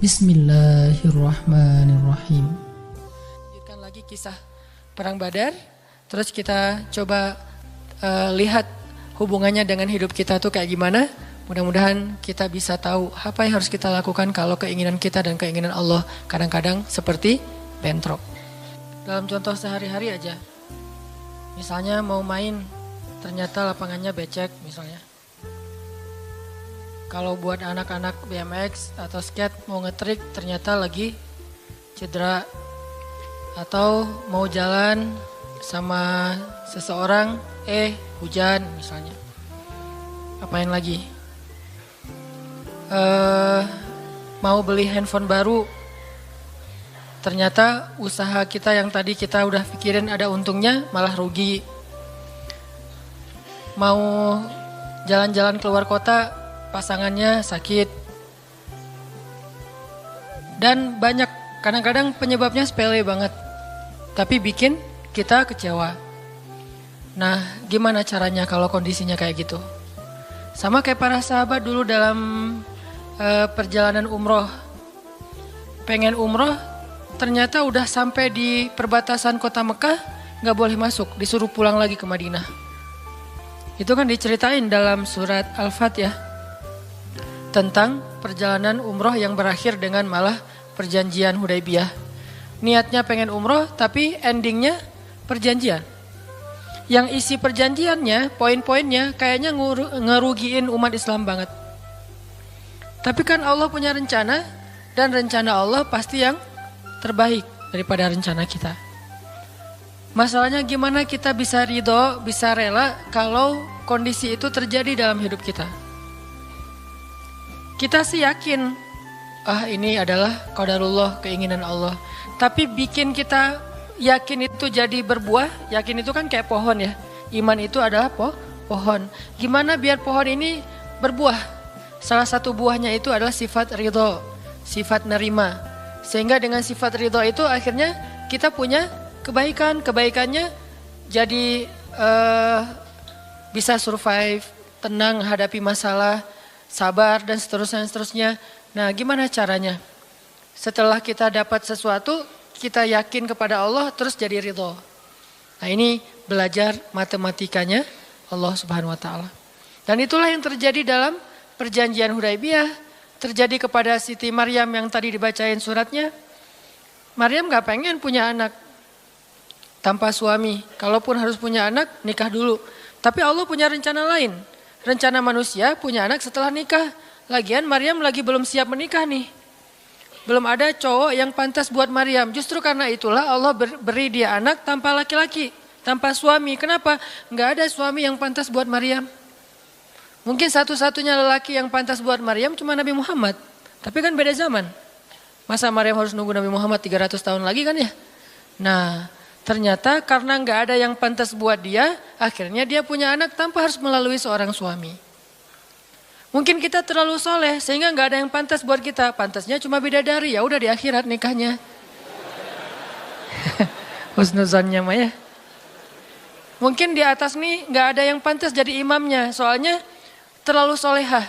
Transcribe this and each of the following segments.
Bismillahirrahmanirrahim. Lanjutkan lagi kisah Perang Badar. Terus kita coba lihat hubungannya dengan hidup kita tuh kayak gimana. Mudah-mudahan kita bisa tahu apa yang harus kita lakukan kalau keinginan kita dan keinginan Allah kadang-kadang seperti bentrok. Dalam contoh sehari-hari aja. Misalnya mau main, ternyata lapangannya becek misalnya. Kalau buat anak-anak BMX atau skate mau ngetrik ternyata lagi cedera. Atau mau jalan sama seseorang, hujan misalnya. Apain lagi? Mau beli handphone baru. Ternyata usaha kita yang tadi kita udah pikirin ada untungnya malah rugi. Mau jalan-jalan keluar kota, pasangannya sakit. Dan banyak, kadang-kadang penyebabnya sepele banget. Tapi bikin kita kecewa. Nah, gimana caranya kalau kondisinya kayak gitu? Sama kayak para sahabat dulu dalam perjalanan umroh. Pengen umroh, ternyata udah sampai di perbatasan kota Mekah, gak boleh masuk, disuruh pulang lagi ke Madinah. Itu kan diceritain dalam surat Al-Fatihah tentang perjalanan umroh yang berakhir dengan malah perjanjian Hudaybiyah. Niatnya pengen umroh tapi endingnya perjanjian. Yang isi perjanjiannya, poin-poinnya kayaknya ngerugiin umat Islam banget. Tapi kan Allah punya rencana dan rencana Allah pasti yang terbaik daripada rencana kita. Masalahnya gimana kita bisa ridho, bisa rela kalau kondisi itu terjadi dalam hidup kita. Kita sih yakin, ini adalah qadarullah, keinginan Allah. Tapi bikin kita yakin itu jadi berbuah, yakin itu kan kayak pohon ya. Iman itu adalah pohon. Gimana biar pohon ini berbuah? Salah satu buahnya itu adalah sifat ridho, sifat nerima. Sehingga dengan sifat ridho itu akhirnya kita punya kebaikan. Kebaikannya jadi bisa survive, tenang hadapi masalah, sabar dan seterusnya. Nah, gimana caranya? Setelah kita dapat sesuatu, kita yakin kepada Allah terus jadi ridho. Nah, ini belajar matematikanya Allah Subhanahu wa taala. Dan itulah yang terjadi dalam perjanjian Hudaybiyah, terjadi kepada Siti Maryam yang tadi dibacain suratnya. Maryam gak pengen punya anak tanpa suami. Kalaupun harus punya anak, nikah dulu. Tapi Allah punya rencana lain. Rencana manusia punya anak setelah nikah. Lagian Maryam lagi belum siap menikah nih. Belum ada cowok yang pantas buat Maryam. Justru karena itulah Allah beri dia anak tanpa laki-laki, tanpa suami. Kenapa? Gak ada suami yang pantas buat Maryam. Mungkin satu-satunya lelaki yang pantas buat Maryam cuma Nabi Muhammad. Tapi kan beda zaman. Masa Maryam harus nunggu Nabi Muhammad 300 tahun lagi kan ya? Nah, ternyata karena gak ada yang pantas buat dia, akhirnya dia punya anak tanpa harus melalui seorang suami. Mungkin kita terlalu soleh sehingga gak ada yang pantas buat kita. Pantasnya cuma bidadari, ya udah di akhirat nikahnya. Husnuzannya mah ya. Mungkin di atas nih gak ada yang pantas jadi imamnya, soalnya terlalu solehah.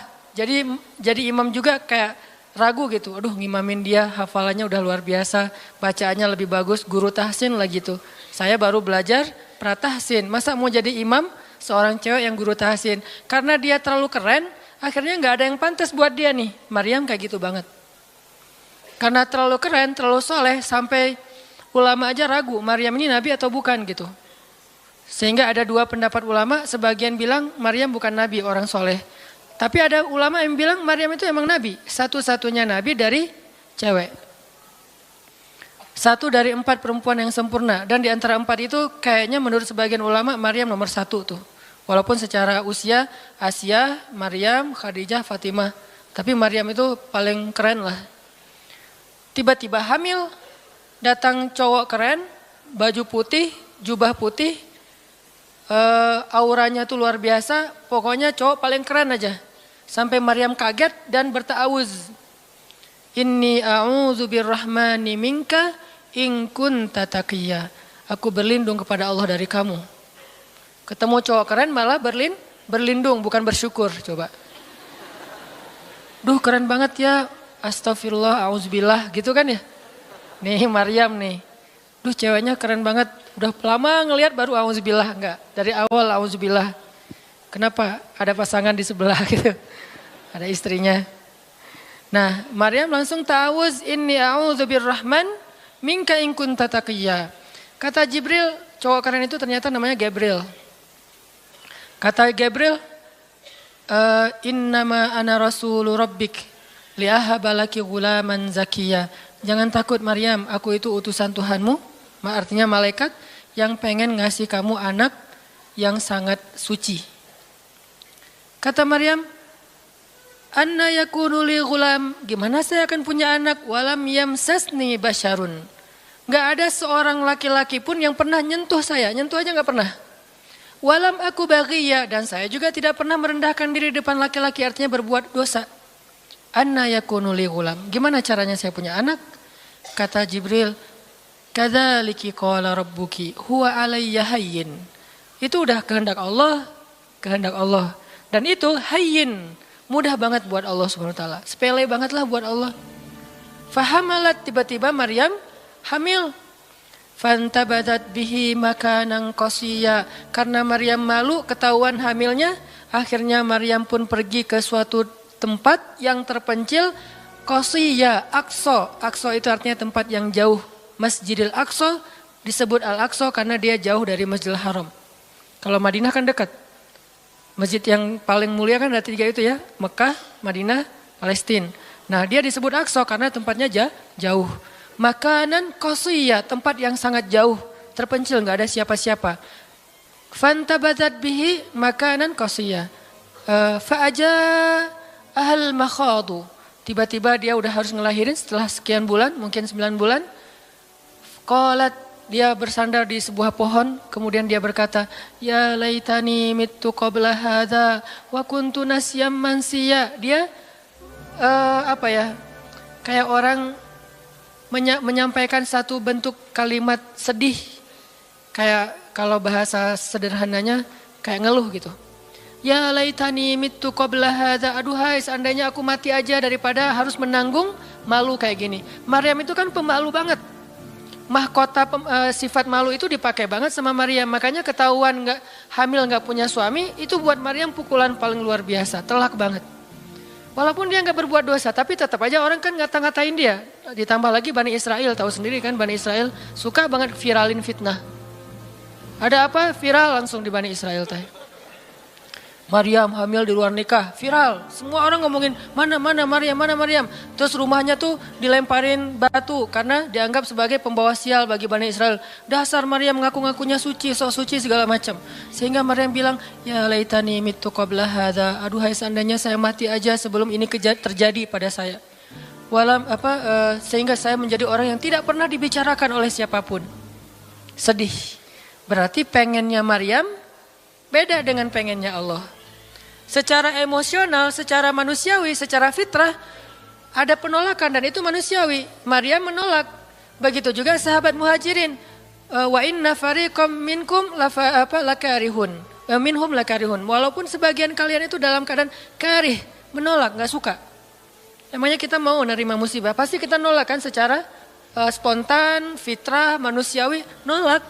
Jadi imam juga kayak ragu gitu. Aduh, ngimamin dia, hafalannya udah luar biasa, bacaannya lebih bagus, guru tahsin lah gitu. Saya baru belajar pratahsin, masa mau jadi imam seorang cewek yang guru tahsin? Karena dia terlalu keren, akhirnya gak ada yang pantas buat dia nih. Maryam kayak gitu banget. Karena terlalu keren, terlalu soleh, sampai ulama aja ragu, Maryam ini nabi atau bukan gitu. Sehingga ada dua pendapat ulama, sebagian bilang Maryam bukan nabi, orang soleh. Tapi ada ulama yang bilang Maryam itu emang nabi, satu-satunya nabi dari cewek. Satu dari 4 perempuan yang sempurna. Dan di antara 4 itu kayaknya menurut sebagian ulama Maryam nomor 1 tuh. Walaupun secara usia Asia, Maryam, Khadijah, Fatimah. Tapi Maryam itu paling keren lah. Tiba-tiba hamil, datang cowok keren, baju putih, jubah putih, auranya tuh luar biasa, pokoknya cowok paling keren aja. Sampai Maryam kaget dan berta'awuz. Inni a'udzu birrahmani minka in kunta taqiyya. Aku berlindung kepada Allah dari kamu. Ketemu cowok keren malah berlindung bukan bersyukur, coba. Duh, keren banget ya. astagfirullah, auzubillah gitu kan ya. Nih Maryam nih. Duh ceweknya keren banget. Udah lama ngelihat baru auzubillah, enggak. Dari awal auzubillah. Kenapa? Ada pasangan di sebelah gitu. Ada istrinya. Nah, Maryam langsung ta'awuz inni a'udzu birrahman minka in kunta taqiyya. Kata Jibril, cowok keren itu ternyata namanya Gabriel. Kata Gabriel, innama ana rasulu rabbik li'ahaba laki ghulaman zakiyya. Jangan takut Maryam, aku itu utusan Tuhanmu, artinya malaikat yang pengen ngasih kamu anak yang sangat suci. Kata Maryam, anna yakunu li ghulam, gimana saya akan punya anak walam yamsasni basyarun. Gak ada seorang laki-laki pun yang pernah nyentuh saya, nyentuh aja gak pernah. Walam aku baghiyya, dan saya juga tidak pernah merendahkan diri di depan laki-laki, artinya berbuat dosa. Anna yakunu li ghulam, gimana caranya saya punya anak? Kata Jibril, kadzaliki qala rabbuki huwa alayya hayyin. Itu udah kehendak Allah, kehendak Allah. Dan itu hayyin, mudah banget buat Allah Subhanahu wa taala. Sepele banget lah buat Allah. Fahamalat, tiba-tiba Maryam hamil. Fantabadat bihi makanan qasiyya. Karena Maryam malu ketahuan hamilnya, akhirnya Maryam pun pergi ke suatu tempat yang terpencil, qasiyya, Aqsa. Aqsa itu artinya tempat yang jauh. Masjidil Aqsa disebut Al-Aqsa karena dia jauh dari Masjidil Haram. Kalau Madinah kan dekat. Masjid yang paling mulia kan ada 3 itu ya, Mekah, Madinah, Palestina. Nah dia disebut Aqsa karena tempatnya jauh. Makanan qasiyya, tempat yang sangat jauh, terpencil, nggak ada siapa-siapa. Fantabadat bihi makanan qasiyya. Fa'aja ahal makhadu. Tiba-tiba dia udah harus ngelahirin setelah sekian bulan, mungkin 9 bulan. Qalat, dia bersandar di sebuah pohon, kemudian dia berkata, ya laitani mittu qabla hadza wa kuntu nasyam mansiya. Dia kayak orang menyampaikan satu bentuk kalimat sedih, kayak kalau bahasa sederhananya kayak ngeluh gitu. Ya laitani mittu qabla hadza, aduhai seandainya aku mati aja daripada harus menanggung malu kayak gini. Maryam itu kan pemalu banget. Mahkota sifat malu itu dipakai banget sama Maryam. Makanya ketahuan hamil nggak punya suami, itu buat Maryam pukulan paling luar biasa, telak banget. Walaupun dia nggak berbuat dosa, tapi tetap aja orang kan ngata-ngatain dia. Ditambah lagi Bani Israel, tahu sendiri kan Bani Israel suka banget viralin fitnah. Ada apa? Viral langsung di Bani Israel teh. Maryam hamil di luar nikah, viral. Semua orang ngomongin mana Maryam. Terus rumahnya tuh dilemparin batu karena dianggap sebagai pembawa sial bagi Bani Israel. Dasar Maryam ngaku-ngakunya suci, sok suci segala macam. Sehingga Maryam bilang, ya laitani mittu qabla hadza. Aduhai seandainya saya mati aja sebelum ini terjadi pada saya. Sehingga saya menjadi orang yang tidak pernah dibicarakan oleh siapapun. Sedih. Berarti pengennya Maryam beda dengan pengennya Allah. Secara emosional, secara manusiawi, secara fitrah ada penolakan dan itu manusiawi. Maryam menolak. Begitu juga sahabat Muhajirin. Wa inna fariqam minkum lakarihun. Minhum lakarihun. Walaupun sebagian kalian itu dalam keadaan karih, menolak, enggak suka. Emangnya kita mau nerima musibah? Pasti kita nolak kan secara spontan, fitrah, manusiawi, nolak.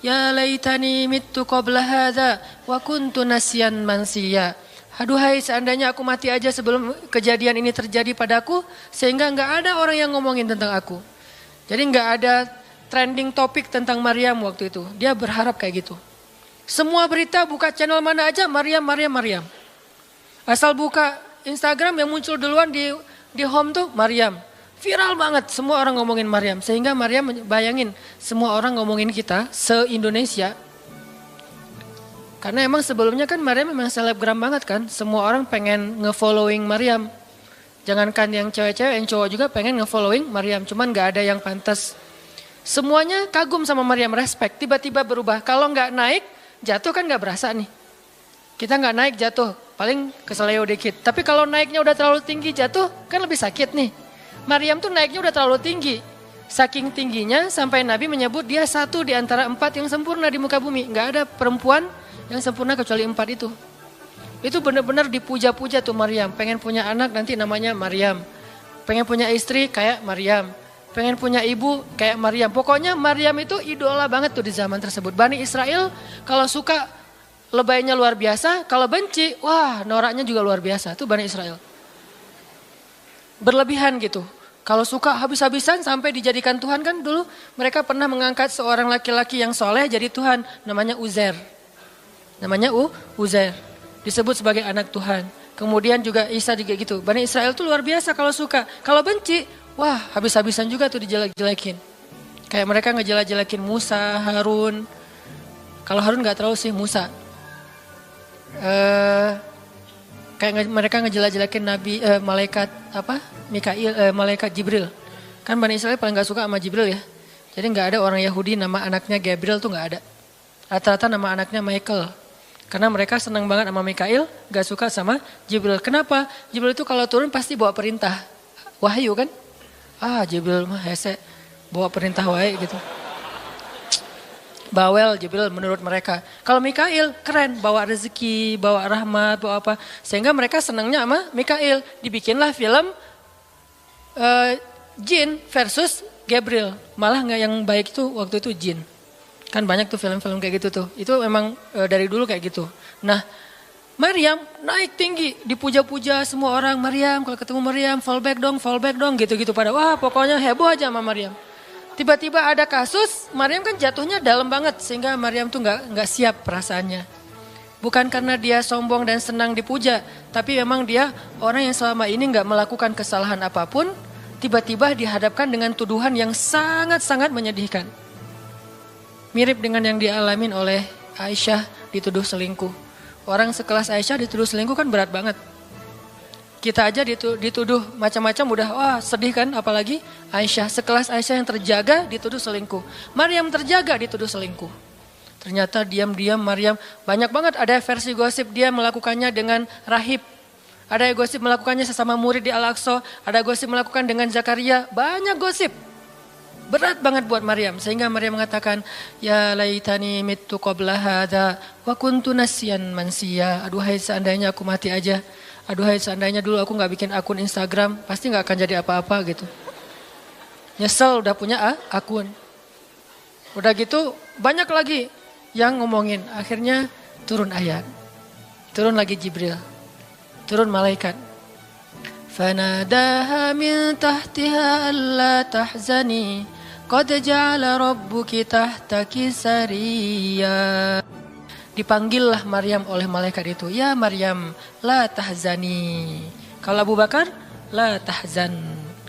Ya laitani mittu qabla hadza wa kuntu nasyan mansiya. Aduhai seandainya aku mati aja sebelum kejadian ini terjadi padaku, sehingga enggak ada orang yang ngomongin tentang aku. Jadi enggak ada trending topik tentang Maryam waktu itu. Dia berharap kayak gitu. Semua berita buka channel mana aja Maryam. Asal buka Instagram yang muncul duluan di home tuh Maryam. Viral banget, semua orang ngomongin Maryam. Sehingga Maryam bayangin, semua orang ngomongin kita se-Indonesia. Karena emang sebelumnya kan Maryam memang selebgram banget kan. Semua orang pengen nge-following Maryam. Jangankan yang cewek-cewek, yang cowok juga pengen nge-following Maryam. Cuman gak ada yang pantas. Semuanya kagum sama Maryam, respect. Tiba-tiba berubah. Kalau gak naik, jatuh kan gak berasa nih. Kita gak naik jatuh, paling keseleo dikit. Tapi kalau naiknya udah terlalu tinggi jatuh, kan lebih sakit nih. Maryam tuh naiknya udah terlalu tinggi. Saking tingginya sampai Nabi menyebut dia satu di antara 4 yang sempurna di muka bumi. Gak ada perempuan yang sempurna kecuali 4 itu. Itu benar-benar dipuja-puja tuh Maryam. Pengen punya anak nanti namanya Maryam. pengen punya istri kayak Maryam, pengen punya ibu kayak Maryam. Pokoknya Maryam itu idola banget tuh di zaman tersebut. Bani Israel kalau suka lebaynya luar biasa, kalau benci, wah noraknya juga luar biasa. Itu Bani Israel. Berlebihan gitu. Kalau suka habis-habisan sampai dijadikan Tuhan kan dulu mereka pernah mengangkat seorang laki-laki yang soleh jadi Tuhan. Namanya Uzair. Namanya Uzair. Disebut sebagai anak Tuhan. Kemudian juga Isa juga gitu. Bani Israel tuh luar biasa kalau suka. Kalau benci, wah habis-habisan juga tuh dijelek-jelekin. Kayak mereka ngejelek-jelekin Musa, Harun. Kalau Harun gak terlalu sih Musa. Kayak mereka ngejelek-jelekin Nabi, malaikat apa? Malaikat Jibril. Kan Bani Israel paling gak suka sama Jibril ya. Jadi gak ada orang Yahudi nama anaknya Gabriel tuh gak ada. Rata-rata nama anaknya Michael. Karena mereka senang banget sama Mikail, gak suka sama Jibril. Kenapa? Jibril itu kalau turun pasti bawa perintah. Wahyu kan? Jibril mah hese, bawa perintah wae gitu. Bawel Jibril menurut mereka. Kalau Mikail keren, bawa rezeki, bawa rahmat, bawa apa. Sehingga mereka senangnya sama Mikail. Dibikinlah film Jin versus Gabriel. Malah nggak yang baik itu waktu itu Jin. Kan banyak tuh film-film kayak gitu tuh. Itu memang dari dulu kayak gitu. Nah Maryam naik tinggi, dipuja-puja semua orang. Maryam, kalau ketemu Maryam, fall back dong gitu-gitu pada. Wah pokoknya heboh aja sama Maryam. Tiba-tiba ada kasus, Maryam kan jatuhnya dalam banget. Sehingga Maryam tuh nggak siap perasaannya. Bukan karena dia sombong dan senang dipuja. Tapi memang dia orang yang selama ini nggak melakukan kesalahan apapun. Tiba-tiba dihadapkan dengan tuduhan yang sangat-sangat menyedihkan. Mirip dengan yang dialamin oleh Aisyah dituduh selingkuh. Orang sekelas Aisyah dituduh selingkuh kan berat banget. Kita aja dituduh macam-macam udah wah sedih kan, apalagi Aisyah. Sekelas Aisyah yang terjaga dituduh selingkuh. Maryam terjaga dituduh selingkuh. Ternyata diam-diam Maryam banyak banget ada versi gosip dia melakukannya dengan rahib. Ada gosip melakukannya sesama murid di Al-Aqsa. Ada gosip melakukan dengan Zakaria. Banyak gosip. Berat banget buat Maryam. Sehingga Maryam mengatakan, ya laitani mittu qabla hadza wa kuntu nasyan mansiya. Aduhai seandainya aku mati aja. Aduhai seandainya dulu aku gak bikin akun Instagram. Pasti gak akan jadi apa-apa gitu. Nyesel udah punya akun. Udah gitu banyak lagi yang ngomongin. Akhirnya turun ayat. Turun lagi Jibril. Turun malaikat. Fanadaha min tahtiha alla tahzani qad ja'ala rabbuki tahtaki sariya. Dipanggillah Maryam oleh malaikat itu. Ya Maryam, la tahzani. Kalau Abu Bakar, la tahzan.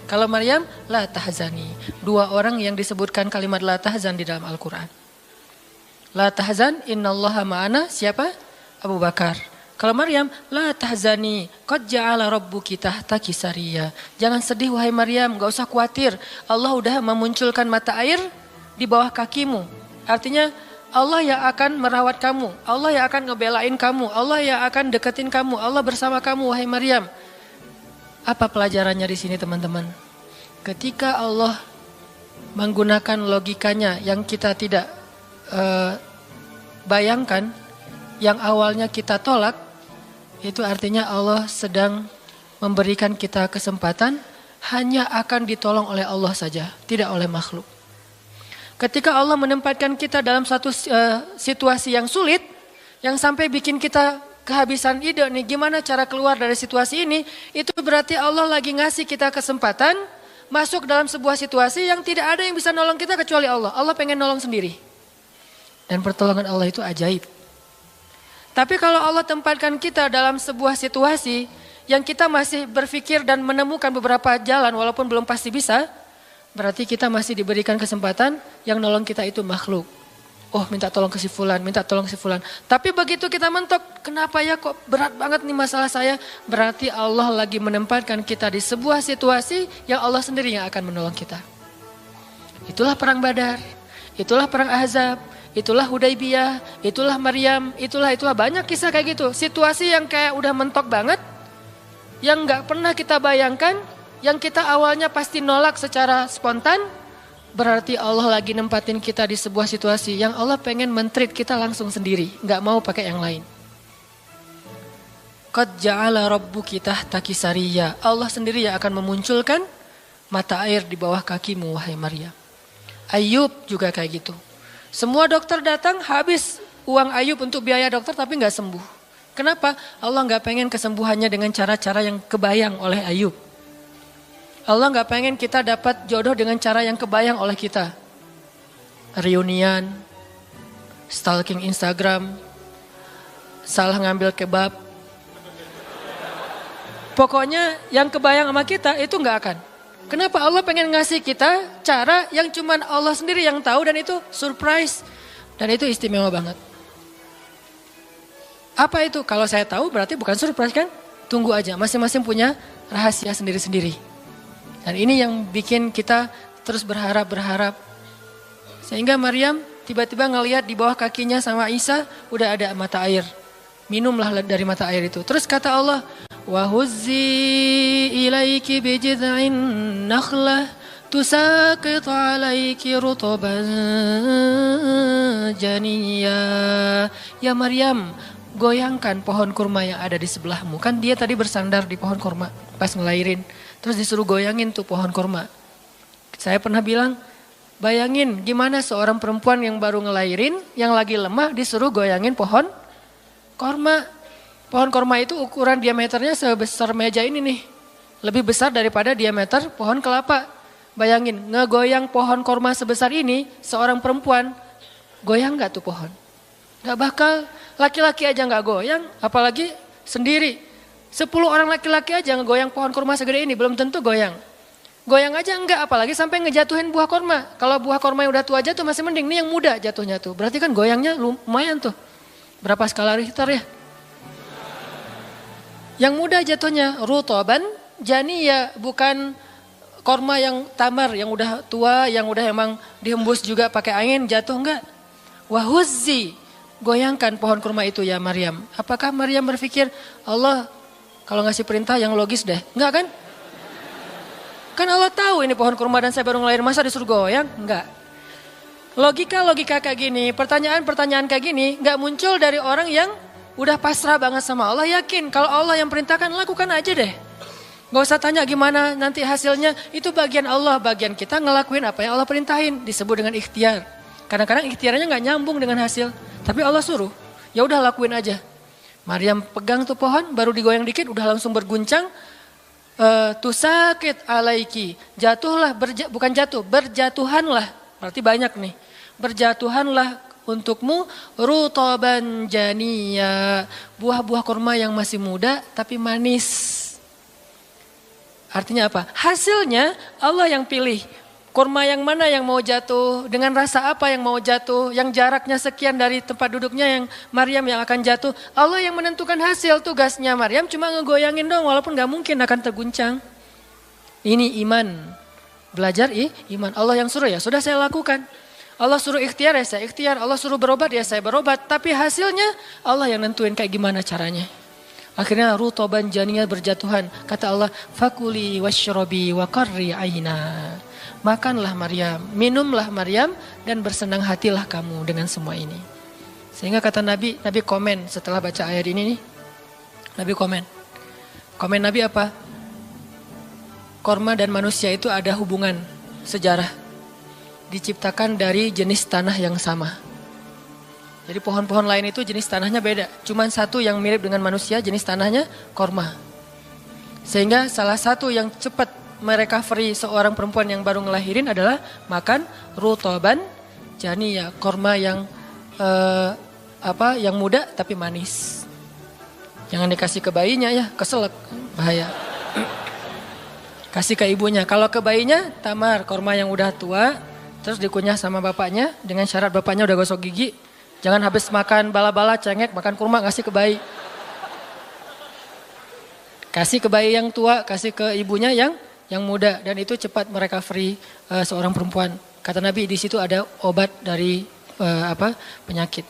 Kalau Maryam, la tahzani. Dua orang yang disebutkan kalimat la tahzan di dalam Al-Quran. La tahzan, innallaha ma'ana. Siapa? Abu Bakar. Kalau Maryam, la tahzani, qad ja'ala rabbuki tahtaki sariya. Jangan sedih wahai Maryam, gak usah khawatir. Allah udah memunculkan mata air di bawah kakimu. Artinya Allah yang akan merawat kamu. Allah yang akan ngebelain kamu. Allah yang akan deketin kamu. Allah bersama kamu wahai Maryam. Apa pelajarannya di sini teman-teman? Ketika Allah menggunakan logikanya yang kita tidak bayangkan, yang awalnya kita tolak, itu artinya Allah sedang memberikan kita kesempatan hanya akan ditolong oleh Allah saja, tidak oleh makhluk. Ketika Allah menempatkan kita dalam satu situasi yang sulit, yang sampai bikin kita kehabisan ide nih gimana cara keluar dari situasi ini, itu berarti Allah lagi ngasih kita kesempatan masuk dalam sebuah situasi yang tidak ada yang bisa nolong kita kecuali Allah. Allah pengen nolong sendiri. Dan pertolongan Allah itu ajaib. Tapi kalau Allah tempatkan kita dalam sebuah situasi yang kita masih berpikir dan menemukan beberapa jalan walaupun belum pasti bisa, berarti kita masih diberikan kesempatan yang nolong kita itu makhluk. Oh minta tolong ke si fulan, minta tolong ke si fulan. Tapi begitu kita mentok, kenapa ya kok berat banget nih masalah saya? Berarti Allah lagi menempatkan kita di sebuah situasi yang Allah sendiri yang akan menolong kita. Itulah perang Badar, itulah perang Ahzab. Itulah Hudaybiyah, itulah Maryam, itulah banyak kisah kayak gitu. Situasi yang kayak udah mentok banget, yang gak pernah kita bayangkan, yang kita awalnya pasti nolak secara spontan, berarti Allah lagi nempatin kita di sebuah situasi yang Allah pengen men-treat kita langsung sendiri, gak mau pakai yang lain. Qad ja'ala rabbuki tahtaki sariyya. Allah sendiri yang akan memunculkan mata air di bawah kakimu wahai Maryam. Ayub juga kayak gitu. Semua dokter datang habis uang Ayub untuk biaya dokter tapi nggak sembuh. Kenapa? Allah nggak pengen kesembuhannya dengan cara-cara yang kebayang oleh Ayub. Allah nggak pengen kita dapat jodoh dengan cara yang kebayang oleh kita. Reunian, stalking Instagram, salah ngambil kebab. Pokoknya yang kebayang sama kita itu nggak akan. Kenapa? Allah pengen ngasih kita cara yang cuman Allah sendiri yang tahu dan itu surprise. Dan itu istimewa banget. Apa itu? Kalau saya tahu berarti bukan surprise kan? Tunggu aja, masing-masing punya rahasia sendiri-sendiri. Dan ini yang bikin kita terus berharap. Sehingga Maryam tiba-tiba ngelihat di bawah kakinya sama Isa udah ada mata air. Minumlah dari mata air itu. Terus kata Allah, wa huzzi ilaiki bijid'in nakhlah tusaqit alaiki rutban janiyya. Ya Maryam, goyangkan pohon kurma yang ada di sebelahmu. Kan dia tadi bersandar di pohon kurma pas ngelahirin. Terus disuruh goyangin tuh pohon kurma. Saya pernah bilang, bayangin gimana seorang perempuan yang baru ngelahirin, yang lagi lemah disuruh goyangin pohon korma. Pohon korma itu ukuran diameternya sebesar meja ini nih. Lebih besar daripada diameter pohon kelapa. Bayangin, ngegoyang pohon korma sebesar ini, seorang perempuan, goyang gak tuh pohon? Gak bakal, laki-laki aja gak goyang, apalagi sendiri. 10 orang laki-laki aja ngegoyang pohon korma segede ini, belum tentu goyang. Goyang aja enggak, apalagi sampai ngejatuhin buah korma. Kalau buah korma yang udah tua jatuh masih mending, ini yang muda jatuhnya tuh. Berarti kan goyangnya lumayan tuh. Berapa skala Richter ya? Yang muda jatuhnya rutoban, janiyya, bukan korma yang tamar, yang udah tua, yang udah emang dihembus juga pakai angin, jatuh enggak. Wahuzzi, goyangkan pohon kurma itu ya Maryam. Apakah Maryam berpikir, Allah kalau ngasih perintah yang logis deh? Enggak kan? Kan Allah tahu ini pohon kurma dan saya baru ngelahirin, masa disuruh goyang? Enggak. Logika kayak gini, pertanyaan kayak gini enggak muncul dari orang yang udah pasrah banget sama Allah, yakin kalau Allah yang perintahkan lakukan aja deh. Gak usah tanya gimana nanti hasilnya, itu bagian Allah, bagian kita ngelakuin apa yang Allah perintahin, disebut dengan ikhtiar. Kadang-kadang ikhtiarnya gak nyambung dengan hasil, tapi Allah suruh, ya udah lakuin aja. Maryam pegang tuh pohon, baru digoyang dikit udah langsung berguncang. Tusakit alaiki, jatuhlah, bukan jatuh, berjatuhanlah, berarti banyak nih. Berjatuhanlah untukmu rutoban janiyya, buah-buah kurma yang masih muda tapi manis. Artinya apa? Hasilnya Allah yang pilih. Kurma yang mana yang mau jatuh, dengan rasa apa yang mau jatuh, yang jaraknya sekian dari tempat duduknya yang Maryam yang akan jatuh. Allah yang menentukan hasil, tugasnya Maryam cuma ngegoyangin dong walaupun gak mungkin akan terguncang. Ini iman. Belajar iman. Allah yang suruh ya sudah saya lakukan. Allah suruh ikhtiar ya saya ikhtiar, Allah suruh berobat ya saya berobat. Tapi hasilnya Allah yang nentuin kayak gimana caranya. Akhirnya rutoban janiyya berjatuhan. Kata Allah, fakuli washrobi wa qarri aina. Makanlah Maryam, minumlah Maryam dan bersenang hatilah kamu dengan semua ini. Sehingga kata Nabi komen setelah baca ayat ini nih. Nabi komen. Komen Nabi apa? Korma dan manusia itu ada hubungan sejarah. Diciptakan dari jenis tanah yang sama. Jadi pohon-pohon lain itu jenis tanahnya beda. Cuman satu yang mirip dengan manusia, jenis tanahnya korma. Sehingga salah satu yang cepat merecovery seorang perempuan yang baru ngelahirin adalah makan rutoban janiyya, korma yang yang muda tapi manis. Jangan dikasih ke bayinya ya, keselak, bahaya. Kasih ke ibunya. Kalau ke bayinya tamar, korma yang udah tua, terus dikunyah sama bapaknya dengan syarat bapaknya udah gosok gigi. Jangan habis makan bala-bala, cengek, makan kurma, kasih ke bayi. Kasih ke bayi yang tua, kasih ke ibunya yang muda. Dan itu cepat merecovery seorang perempuan. Kata Nabi di situ ada obat dari penyakit.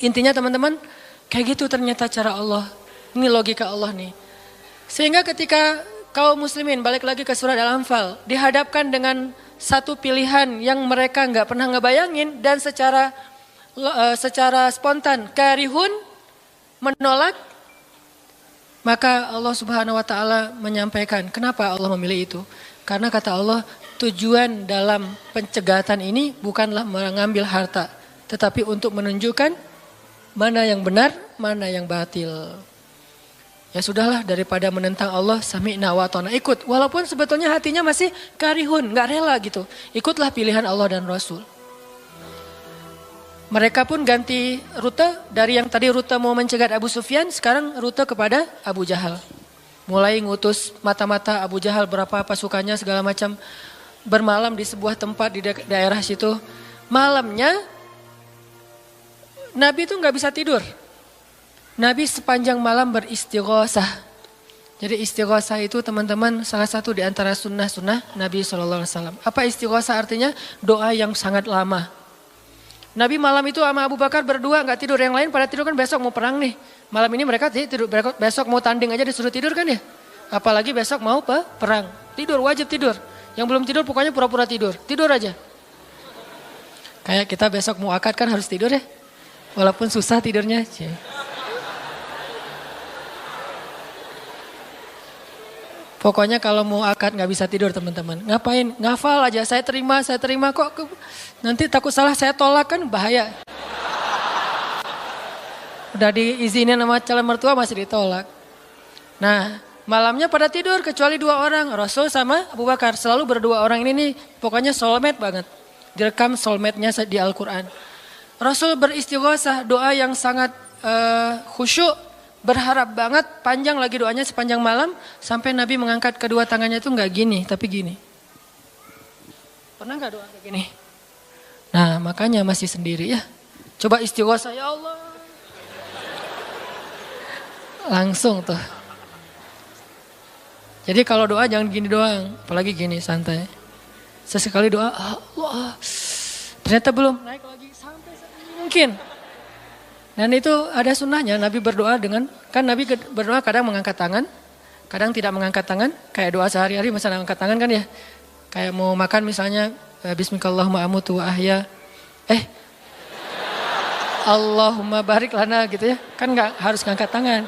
Intinya teman-teman, kayak gitu ternyata cara Allah. Ini logika Allah nih. Sehingga ketika kaum muslimin, balik lagi ke surat Al-Anfal, dihadapkan dengan satu pilihan yang mereka nggak pernah ngebayangin dan secara spontan, karihun, menolak, Maka Allah Subhanahu wa taala menyampaikan, kenapa Allah memilih itu? Karena kata Allah, tujuan dalam pencegatan ini bukanlah mengambil harta, tetapi untuk menunjukkan mana yang benar, mana yang batil. Ya sudahlah, daripada menentang Allah, sami'na wa ata'na, ikut. Walaupun sebetulnya hatinya masih karihun, gak rela gitu. Ikutlah pilihan Allah dan Rasul. Mereka pun ganti rute, dari yang tadi rute mau mencegat Abu Sufyan, sekarang rute kepada Abu Jahal. Mulai ngutus mata-mata Abu Jahal, berapa pasukannya segala macam, bermalam di sebuah tempat di daerah situ. Malamnya Nabi itu gak bisa tidur. Nabi sepanjang malam beristighosah. Jadi istighosah itu teman-teman salah satu di antara sunnah-sunnah Nabi SAW. Apa istighosah artinya? Doa yang sangat lama. Nabi malam itu sama Abu Bakar berdua gak tidur. Yang lain pada tidur kan, besok mau perang nih. Malam ini mereka tidur, besok mau tanding aja disuruh tidur kan ya. Apalagi besok mau perang. Tidur, wajib tidur. Yang belum tidur pokoknya pura-pura tidur. Tidur aja. Kayak kita besok mau akad kan harus tidur ya. Walaupun susah tidurnya. Pokoknya kalau mau akad gak bisa tidur teman-teman. Ngapain? Ngafal aja, saya terima kok. Nanti takut salah saya tolak kan bahaya. Udah diizinin sama calon mertua masih ditolak. Nah malamnya pada tidur kecuali 2 orang. Rasul sama Abu Bakar. Selalu berdua orang ini nih pokoknya soulmate banget. Direkam soulmate-nya di Al-Quran. Rasul beristighosah, doa yang sangat khusyuk. Berharap banget, panjang lagi doanya sepanjang malam. Sampai Nabi mengangkat kedua tangannya itu gak gini, tapi gini. Pernah gak doa kayak gini? Nah makanya masih sendiri ya. Coba istighosah, ya Allah. Langsung tuh. Jadi kalau doa jangan gini doang. Apalagi gini, santai. Sesekali doa, Allah. Ternyata belum, naik lagi sampai mungkin. Dan itu ada sunnahnya, Nabi berdoa dengan, kan Nabi berdoa kadang mengangkat tangan, kadang tidak mengangkat tangan, kayak doa sehari-hari misalnya angkat tangan kan ya. Kayak mau makan misalnya, Bismillahirrahmanirrahim amutu wa ahya, Allahumma barik lana gitu ya, kan gak harus ngangkat tangan.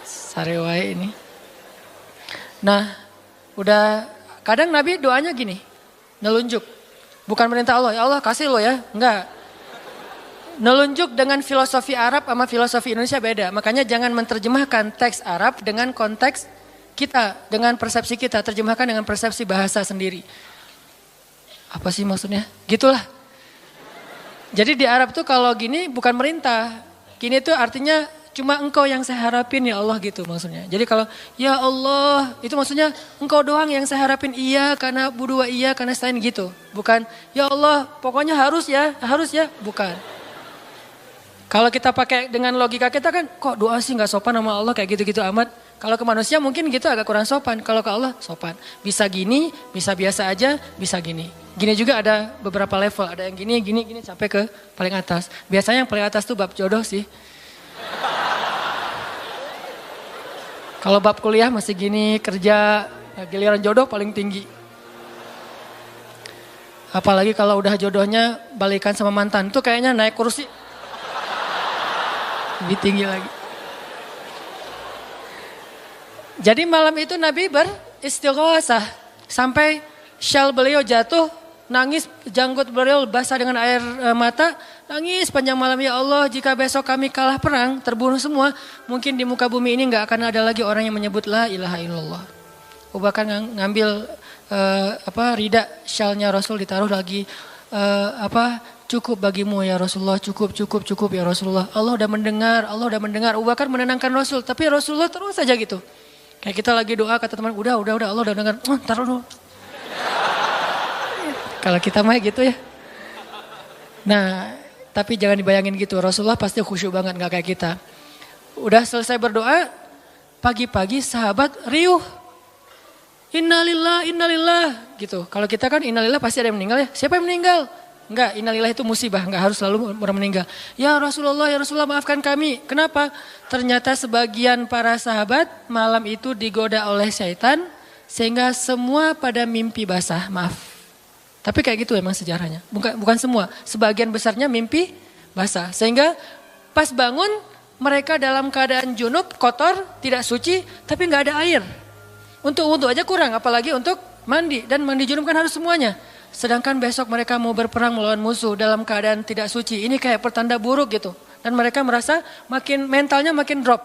Sarewai ini. Nah, udah kadang Nabi doanya gini, nelunjuk. Bukan perintah Allah, ya Allah kasih lo ya, enggak. Nelunjuk dengan filosofi Arab sama filosofi Indonesia beda. Makanya jangan menerjemahkan teks Arab dengan konteks kita, dengan persepsi kita. Terjemahkan dengan persepsi bahasa sendiri. Apa sih maksudnya? Gitulah. Jadi di Arab tuh kalau gini bukan merintah. Gini tuh artinya cuma engkau yang saya harapin ya Allah gitu maksudnya. Jadi kalau ya Allah itu maksudnya engkau doang yang saya harapin, iya karena budua iya karena selain gitu. Bukan ya Allah pokoknya harus ya, bukan. Kalau kita pakai dengan logika kita kan kok doa sih gak sopan sama Allah kayak gitu-gitu amat. Kalau ke manusia mungkin gitu agak kurang sopan. Kalau ke Allah sopan. Bisa gini, bisa biasa aja, bisa gini. Gini juga ada beberapa level. Ada yang gini sampai ke paling atas. Biasanya yang paling atas tuh bab jodoh sih. Kalau bab kuliah masih gini, kerja, giliran jodoh paling tinggi. Apalagi kalau udah jodohnya balikan sama mantan. Tuh kayaknya naik kursi. Lebih tinggi lagi. Jadi malam itu Nabi beristighosah. Sampai syal beliau jatuh, nangis, janggut beliau basah dengan air mata. Nangis panjang malam, ya Allah jika besok kami kalah perang, terbunuh semua. Mungkin di muka bumi ini gak akan ada lagi orang yang menyebut la ilaha illallah. Abu Bakar ngambil rida syalnya Rasul ditaruh lagi cukup bagimu ya Rasulullah, cukup ya Rasulullah. Allah udah mendengar. Abu Bakar menenangkan Rasul, tapi Rasulullah terus saja gitu. Kayak kita lagi doa kata teman, udah Allah udah dengar. Taruh dulu. Kalau kita mah gitu ya. Nah, tapi jangan dibayangin gitu. Rasulullah pasti khusyuk banget, gak kayak kita. Udah selesai berdoa, pagi-pagi sahabat riuh. Innalillah gitu. Kalau kita kan innalillah pasti ada yang meninggal ya. Siapa yang meninggal? Enggak, innalillah itu musibah, enggak harus selalu orang meninggal. Ya Rasulullah maafkan kami. Kenapa? Ternyata sebagian para sahabat malam itu digoda oleh syaitan sehingga semua pada mimpi basah, maaf. Tapi kayak gitu emang sejarahnya. Bukan semua, sebagian besarnya mimpi basah. Sehingga pas bangun Mereka dalam keadaan junub, kotor, tidak suci, tapi nggak ada air. Untuk wudhu aja kurang, apalagi untuk mandi. Dan mandi junub kan harus semuanya. Sedangkan besok mereka mau berperang melawan musuh dalam keadaan tidak suci. Ini kayak pertanda buruk gitu. Dan mereka merasa mentalnya makin drop.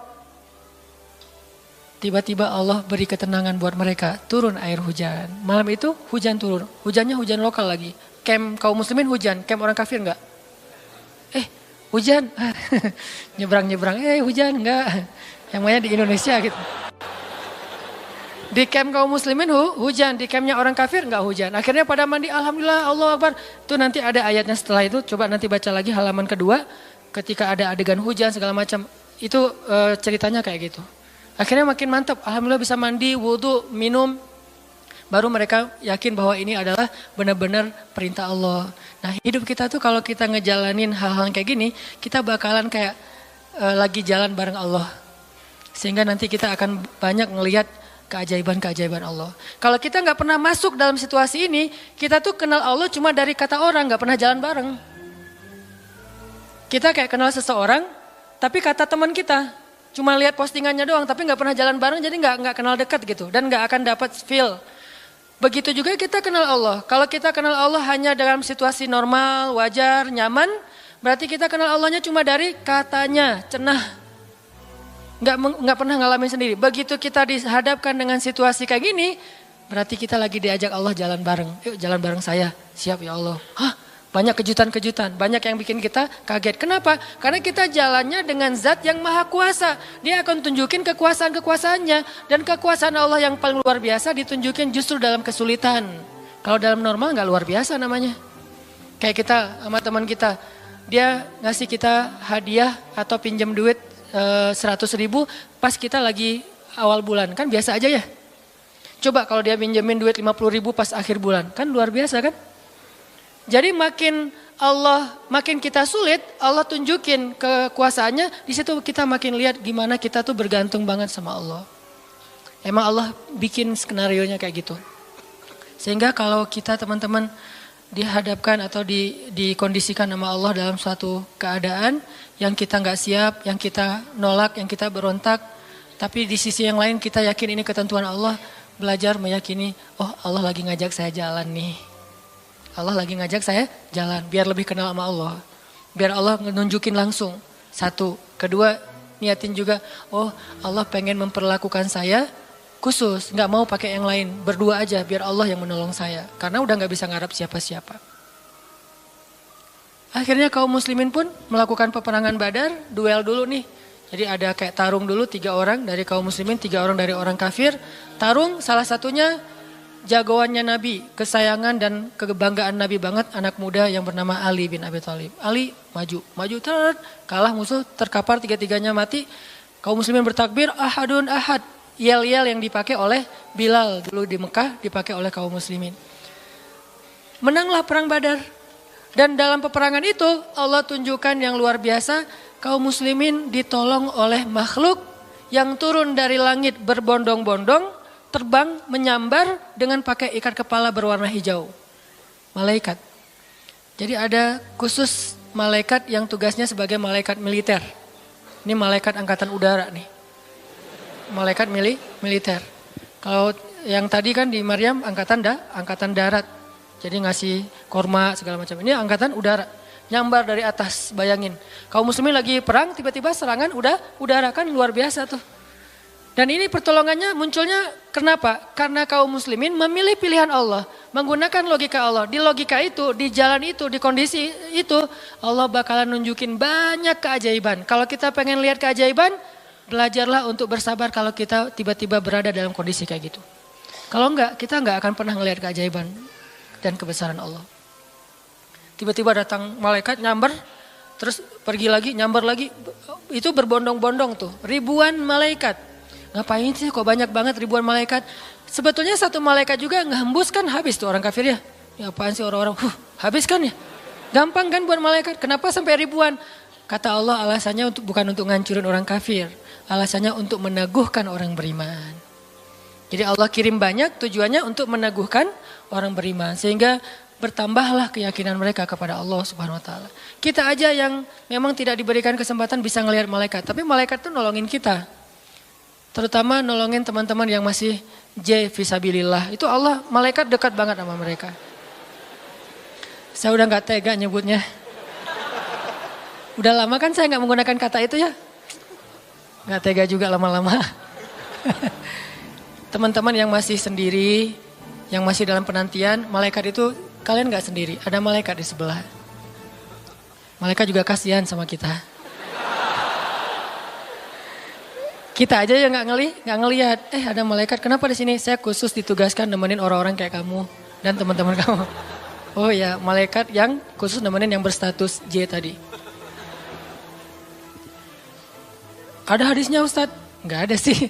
Tiba-tiba Allah beri ketenangan buat mereka. Turun air hujan. Malam itu hujan turun. Hujannya hujan lokal lagi. Camp kaum muslimin hujan. Camp orang kafir enggak? Hujan. Nyebrang-nyebrang. Hujan enggak. Yang namanya di Indonesia gitu. Di camp kaum muslimin hujan, di campnya orang kafir enggak hujan. Akhirnya pada mandi, alhamdulillah, Allah Akbar. Itu nanti ada ayatnya setelah itu, coba nanti baca lagi halaman kedua. Ketika ada adegan hujan segala macam, itu ceritanya kayak gitu. Akhirnya makin mantap, alhamdulillah bisa mandi, wudhu, minum. Baru mereka yakin bahwa ini adalah benar-benar perintah Allah. Nah hidup kita tuh kalau kita ngejalanin hal-hal kayak gini, kita bakalan kayak lagi jalan bareng Allah. Sehingga nanti kita akan banyak ngelihat keajaiban-keajaiban Allah. Kalau kita nggak pernah masuk dalam situasi ini, kita tuh kenal Allah cuma dari kata orang, nggak pernah jalan bareng. Kita kayak kenal seseorang, tapi kata teman kita, cuma lihat postingannya doang, tapi nggak pernah jalan bareng, jadi nggak kenal dekat gitu, dan nggak akan dapat feel. Begitu juga kita kenal Allah. Kalau kita kenal Allah hanya dalam situasi normal, wajar, nyaman, berarti kita kenal Allahnya cuma dari katanya, cenah. Nggak pernah ngalamin sendiri. Begitu kita dihadapkan dengan situasi kayak gini, berarti kita lagi diajak Allah jalan bareng. Yuk jalan bareng saya, siap ya Allah. Banyak kejutan-kejutan, banyak yang bikin kita kaget. Kenapa? Karena kita jalannya dengan zat yang maha kuasa. Dia akan tunjukin kekuasaan-kekuasaannya. Dan kekuasaan Allah yang paling luar biasa ditunjukin justru dalam kesulitan. Kalau dalam normal nggak luar biasa namanya. Kayak kita sama teman kita, dia ngasih kita hadiah atau pinjam duit 100.000 pas kita lagi awal bulan, kan biasa aja ya. Coba kalau dia pinjemin duit 50.000 pas akhir bulan, kan luar biasa kan. Jadi makin kita sulit, Allah tunjukin kekuasaannya, di situ kita makin lihat gimana kita tuh bergantung banget sama Allah. Emang Allah bikin skenarionya kayak gitu. Sehingga kalau kita teman-teman dihadapkan atau dikondisikan sama Allah dalam suatu keadaan yang kita nggak siap, yang kita nolak, yang kita berontak, tapi di sisi yang lain kita yakin ini ketentuan Allah, belajar meyakini, oh Allah lagi ngajak saya jalan nih. Allah lagi ngajak saya jalan, biar lebih kenal sama Allah. Biar Allah nunjukin langsung. Satu, kedua niatin juga, oh Allah pengen memperlakukan saya khusus, nggak mau pakai yang lain, berdua aja biar Allah yang menolong saya. Karena udah nggak bisa ngarap siapa-siapa. Akhirnya kaum muslimin pun melakukan peperangan Badar, duel dulu nih. Jadi ada kayak tarung dulu 3 orang dari kaum muslimin, 3 orang dari orang kafir. Tarung salah satunya jagoannya Nabi, kesayangan dan kebanggaan Nabi banget, anak muda yang bernama Ali bin Abi Thalib. Ali maju, kalah musuh, terkapar 3-3-nya mati. Kaum muslimin bertakbir, ahadun ahad. Yel-yel yang dipakai oleh Bilal dulu di Mekah dipakai oleh kaum muslimin. Menanglah perang Badar. Dan dalam peperangan itu Allah tunjukkan yang luar biasa, kaum muslimin ditolong oleh makhluk yang turun dari langit berbondong-bondong, terbang menyambar dengan pakai ikat kepala berwarna hijau. Malaikat. Jadi ada khusus malaikat yang tugasnya sebagai malaikat militer. Ini malaikat angkatan udara nih. Malaikat militer. Kalau yang tadi kan di Maryam angkatan darat. Jadi ngasih korma segala macam. Ini angkatan udara. Nyambar dari atas, bayangin. Kaum muslimin lagi perang, tiba-tiba serangan udara kan luar biasa tuh. Dan ini pertolongannya munculnya kenapa? Karena kaum muslimin memilih pilihan Allah. Menggunakan logika Allah. Di logika itu, di jalan itu, di kondisi itu, Allah bakalan nunjukin banyak keajaiban. Kalau kita pengen lihat keajaiban, belajarlah untuk bersabar kalau kita tiba-tiba berada dalam kondisi kayak gitu. Kalau enggak, kita enggak akan pernah ngelihat keajaiban dan kebesaran Allah. Tiba-tiba datang malaikat nyamber, terus pergi lagi, nyamber lagi. Itu berbondong-bondong tuh, ribuan malaikat. Ngapain sih kok banyak banget ribuan malaikat? Sebetulnya satu malaikat juga ngehembus kan habis tuh orang kafir ya. Ya apaan sih orang-orang, habis kan ya. Gampang kan buat malaikat, kenapa sampai ribuan? Kata Allah alasannya bukan untuk ngancurin orang kafir. Alasannya untuk meneguhkan orang beriman. Jadi Allah kirim banyak tujuannya untuk meneguhkan orang beriman. Sehingga bertambahlah keyakinan mereka kepada Allah Subhanahu wa taala. Kita aja yang memang tidak diberikan kesempatan bisa ngelihat malaikat, tapi malaikat itu nolongin kita. Terutama nolongin teman-teman yang masih fisabilillah. Itu Allah, malaikat dekat banget sama mereka. Saya udah gak tega nyebutnya. Udah lama kan saya gak menggunakan kata itu ya. Gak tega juga lama-lama. Teman-teman yang masih sendiri, yang masih dalam penantian, malaikat itu kalian gak sendiri, ada malaikat di sebelah. Malaikat juga kasihan sama kita. Kita aja yang nggak ngelihat. Ada malaikat. Kenapa di sini? Saya khusus ditugaskan nemenin orang-orang kayak kamu dan teman-teman kamu. Oh ya, malaikat yang khusus nemenin yang berstatus J tadi. Ada hadisnya Ustadz? Nggak ada sih.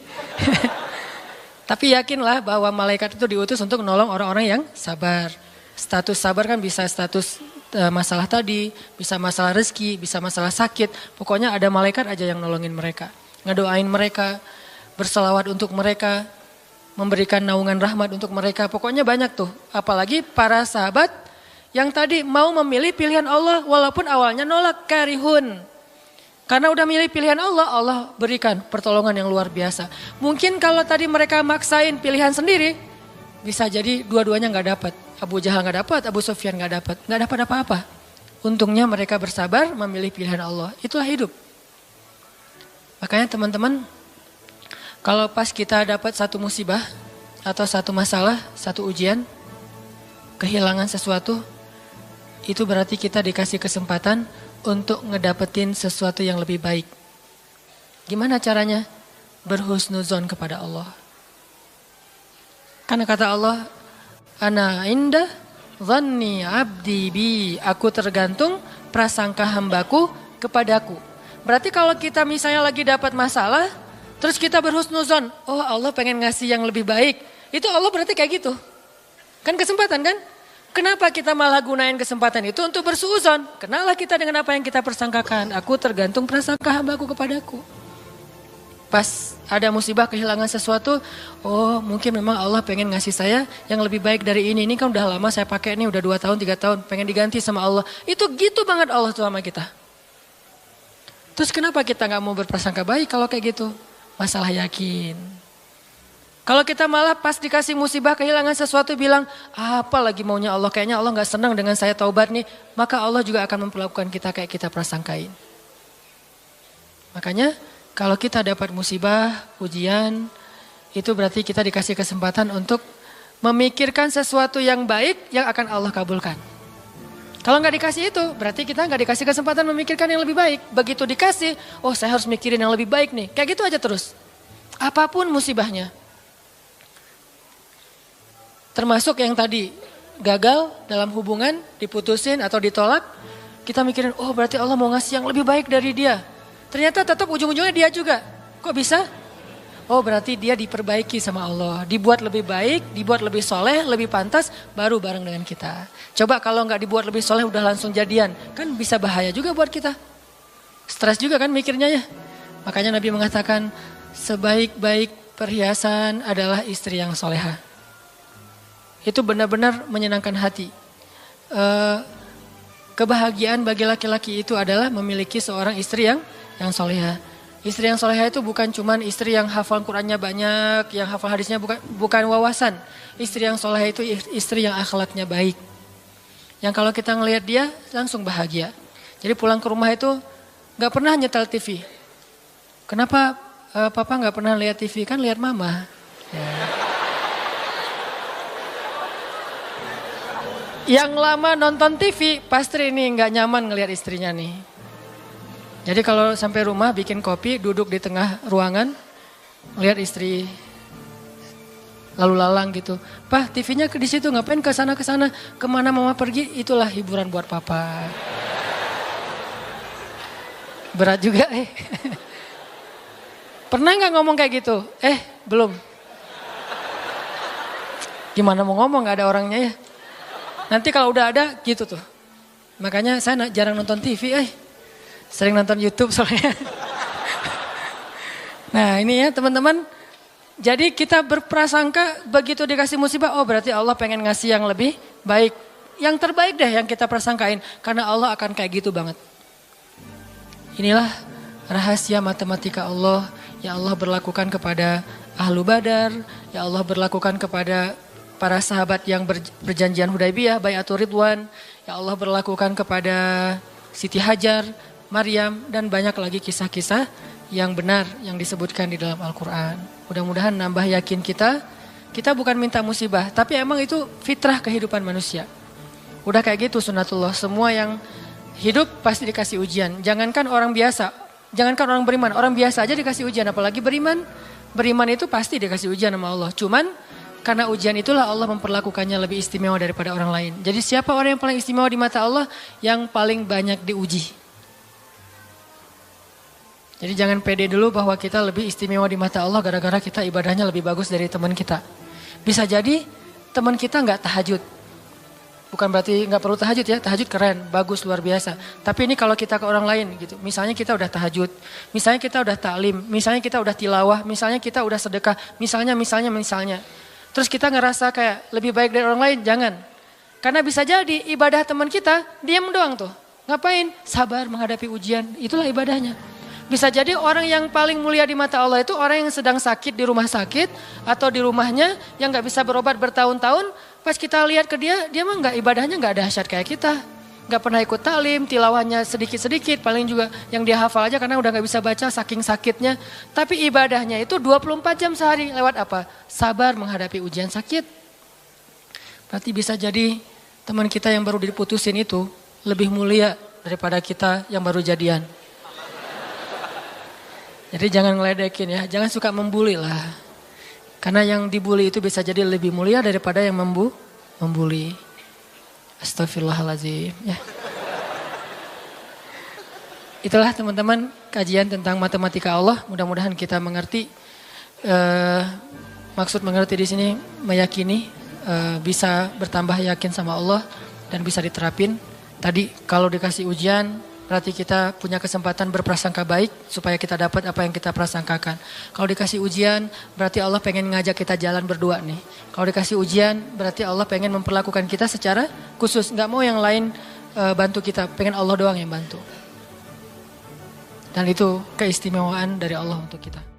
Tapi yakinlah bahwa malaikat itu diutus untuk menolong orang-orang yang sabar. Status sabar kan bisa status masalah tadi, bisa masalah rezeki, bisa masalah sakit. Pokoknya ada malaikat aja yang nolongin mereka. Ngedoain mereka, berselawat untuk mereka, memberikan naungan rahmat untuk mereka. Pokoknya banyak tuh. Apalagi para sahabat yang tadi mau memilih pilihan Allah walaupun awalnya nolak, karihun. Karena udah milih pilihan Allah, Allah berikan pertolongan yang luar biasa. Mungkin kalau tadi mereka maksain pilihan sendiri, bisa jadi dua-duanya gak dapat. Abu Jahal gak dapat, Abu Sufyan gak dapat apa-apa. Untungnya mereka bersabar memilih pilihan Allah. Itulah hidup. Makanya teman-teman, kalau pas kita dapat satu musibah atau satu masalah, satu ujian, kehilangan sesuatu, itu berarti kita dikasih kesempatan untuk ngedapetin sesuatu yang lebih baik. Gimana caranya? Berhusnuzon kepada Allah. Karena kata Allah, Ana indah dhanni abdi bi, aku tergantung prasangka hambaku kepadaku. Berarti kalau kita misalnya lagi dapat masalah, terus kita berhusnuzon, oh Allah pengen ngasih yang lebih baik. Itu Allah berarti kayak gitu. Kan kesempatan kan? Kenapa kita malah gunain kesempatan itu untuk bersuuzon? Kenalah kita dengan apa yang kita persangkakan. Aku tergantung prasangka hambaku kepadaku. Pas ada musibah kehilangan sesuatu, oh mungkin memang Allah pengen ngasih saya yang lebih baik dari ini. Ini kan udah lama saya pakai ini, udah 2 tahun, 3 tahun, pengen diganti sama Allah. Itu gitu banget Allah tuh sama kita. Terus kenapa kita gak mau berprasangka baik kalau kayak gitu? Masalah yakin. Kalau kita malah pas dikasih musibah kehilangan sesuatu bilang, apa lagi maunya Allah, kayaknya Allah gak senang dengan saya taubat nih. Maka Allah juga akan memperlakukan kita kayak kita prasangkain. Makanya kalau kita dapat musibah, ujian, itu berarti kita dikasih kesempatan untuk memikirkan sesuatu yang baik yang akan Allah kabulkan. Kalau gak dikasih itu, berarti kita gak dikasih kesempatan memikirkan yang lebih baik. Begitu dikasih, oh saya harus mikirin yang lebih baik nih. Kayak gitu aja terus. Apapun musibahnya. Termasuk yang tadi gagal dalam hubungan, diputusin atau ditolak. Kita mikirin, oh berarti Allah mau ngasih yang lebih baik dari dia. Ternyata tetap ujung-ujungnya dia juga. Kok bisa? Oh berarti dia diperbaiki sama Allah. Dibuat lebih baik, dibuat lebih soleh, lebih pantas, baru bareng dengan kita. Coba kalau nggak dibuat lebih soleh udah langsung jadian. Kan bisa bahaya juga buat kita. Stres juga kan mikirnya ya. Makanya Nabi mengatakan, sebaik-baik perhiasan adalah istri yang soleha. Itu benar-benar menyenangkan hati. Kebahagiaan bagi laki-laki itu adalah memiliki seorang istri yang soleha. Istri yang soleha itu bukan cuman istri yang hafal Qur'annya banyak, yang hafal hadisnya bukan wawasan. Istri yang soleha itu istri yang akhlaknya baik. Yang kalau kita ngelihat dia langsung bahagia. Jadi pulang ke rumah itu gak pernah nyetel TV. Kenapa papa gak pernah lihat TV? Kan lihat mama. Ya. Yang lama nonton TV, pasti ini nggak nyaman ngelihat istrinya nih. Jadi kalau sampai rumah bikin kopi, duduk di tengah ruangan, lihat istri lalu lalang gitu. Pak, TV-nya di situ, ngapain ke sana, kemana mama pergi? Itulah hiburan buat papa. Berat juga Pernah nggak ngomong kayak gitu? Belum. Gimana mau ngomong, nggak ada orangnya ya. Nanti kalau udah ada gitu tuh. Makanya saya jarang nonton TV, sering nonton YouTube soalnya. Nah ini ya teman-teman. Jadi kita berprasangka begitu dikasih musibah, oh berarti Allah pengen ngasih yang lebih baik. yang terbaik deh yang kita prasangkain. Karena Allah akan kayak gitu banget. Inilah rahasia matematika Allah yang Allah berlakukan kepada Ahlu Badar, yang Allah berlakukan kepada para sahabat yang berjanjian Hudaybiyah, Bai'atul Ridwan, yang Allah berlakukan kepada Siti Hajar, Maryam, dan banyak lagi kisah-kisah yang benar yang disebutkan di dalam Al-Quran. Mudah-mudahan nambah yakin kita bukan minta musibah, tapi emang itu fitrah kehidupan manusia. Udah kayak gitu sunatullah, semua yang hidup pasti dikasih ujian. Jangankan orang biasa, jangankan orang beriman, orang biasa aja dikasih ujian, apalagi beriman. Beriman itu pasti dikasih ujian sama Allah. Cuman karena ujian itulah Allah memperlakukannya lebih istimewa daripada orang lain. Jadi siapa orang yang paling istimewa di mata Allah? Yang paling banyak diuji. Jadi jangan pede dulu bahwa kita lebih istimewa di mata Allah gara-gara kita ibadahnya lebih bagus dari teman kita. Bisa jadi teman kita nggak tahajud. Bukan berarti nggak perlu tahajud ya, tahajud keren, bagus, luar biasa. Tapi ini kalau kita ke orang lain gitu, misalnya kita udah tahajud, misalnya kita udah taklim, misalnya kita udah tilawah, misalnya kita udah sedekah, misalnya. Terus kita ngerasa kayak lebih baik dari orang lain, jangan. Karena bisa jadi ibadah teman kita, diam doang tuh. Ngapain? Sabar menghadapi ujian, itulah ibadahnya. Bisa jadi orang yang paling mulia di mata Allah itu orang yang sedang sakit di rumah sakit atau di rumahnya yang gak bisa berobat bertahun-tahun. Pas kita lihat ke dia mah gak, ibadahnya gak dahsyat kayak kita. Gak pernah ikut taklim, tilawahnya sedikit-sedikit, paling juga yang dia hafal aja karena udah gak bisa baca saking sakitnya. Tapi ibadahnya itu 24 jam sehari, lewat apa? Sabar menghadapi ujian sakit. Berarti bisa jadi teman kita yang baru diputusin itu lebih mulia daripada kita yang baru jadian. Jadi jangan ngeledekin ya, jangan suka membuli lah. Karena yang dibully itu bisa jadi lebih mulia daripada yang membuli. Astagfirullahaladzim. Ya. Itulah teman-teman kajian tentang matematika Allah. Mudah-mudahan kita mengerti. Maksud mengerti di sini meyakini, bisa bertambah yakin sama Allah dan bisa diterapin. Tadi kalau dikasih ujian, berarti kita punya kesempatan berprasangka baik supaya kita dapat apa yang kita prasangkakan. Kalau dikasih ujian, berarti Allah pengen ngajak kita jalan berdua nih. Kalau dikasih ujian, berarti Allah pengen memperlakukan kita secara khusus. Nggak mau yang lain bantu kita, pengen Allah doang yang bantu. Dan itu keistimewaan dari Allah untuk kita.